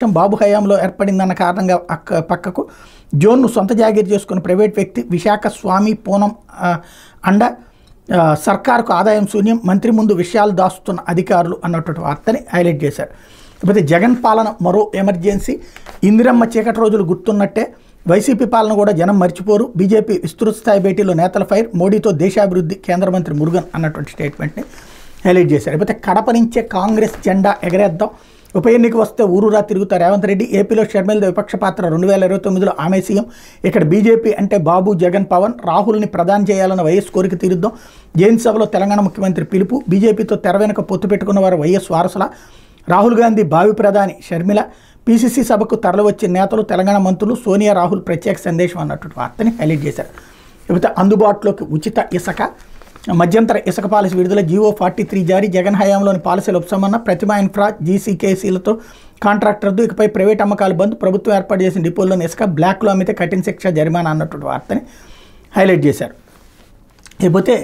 బాబు హయాంలో ఏర్పడిందన్న కారణంగా పక్కకు జోన్ను సొంత జాగీరు చేసుకున్న ప్రైవేట్ వ్యక్తి విశాఖ స్వామి పూనం అండ సర్కారుకు ఆదాయం శూన్యం, మంత్రి ముందు విషయాలు దాస్తున్న అధికారులు అన్నటువంటి వార్తని హైలైట్ చేశారు. ఇకపోతే జగన్ పాలన మరో ఎమర్జెన్సీ, ఇందిరమ్మ చీకటి రోజులు గుర్తున్నట్టే వైసీపీ పాలన కూడా జనం మర్చిపోరు, బీజేపీ విస్తృత స్థాయి భేటీలో నేతల ఫైర్, మోడీతో దేశాభివృద్ధి కేంద్ర మంత్రి మురుగన్ అన్నటువంటి స్టేట్మెంట్ని హైలైట్ చేశారు. ఇకపోతే కడప నుంచే కాంగ్రెస్ జెండా ఎగరేద్దాం, ఉప ఎన్నిక వస్తే ఊరూరా తిరుగుతారు రేవంత్ రెడ్డి, ఏపీలో షర్మిల విపక్ష పాత్ర 2029లో ఆమె సీఎం, ఇక్కడ బీజేపీ అంటే బాబు జగన్ పవన్, రాహుల్ని ప్రధాని చేయాలన్న వైఎస్ కోరిక తీరుద్దాం, జైన్ సభలో తెలంగాణ ముఖ్యమంత్రి పిలుపు, బీజేపీతో తెర వెనుక పొత్తు పెట్టుకున్న వారు వైఎస్ వారసుల, రాహుల్ గాంధీ భావి ప్రధాని షర్మిల, పీసీసీ సభకు తరలివచ్చిన నేతలు తెలంగాణ మంత్రులు, సోనియా రాహుల్ ప్రత్యేక సందేశం అన్నటువంటి వార్తని హైలైట్ చేశారు. ఇకపోతే అందుబాటులోకి ఉచిత ఇసుక, మధ్యంతర ఇసుక పాలసీ విడుదల, జీవో 43 జారీ, జగన్ హయాంలోని పాలసీల ఉపశమన, ప్రతిమా ఇన్ఫ్రా జీసీకేసీలతో కాంట్రాక్ట్ రద్దు, ఇకపై ప్రైవేట్ అమ్మకాలు బంద్, ప్రభుత్వం ఏర్పాటు చేసిన డిపోల్లోని ఇసుక బ్లాక్లో అమ్మితే కఠిన శిక్ష జరిమానా అన్నటువంటి వార్తని హైలైట్ చేశారు. ఇకపోతే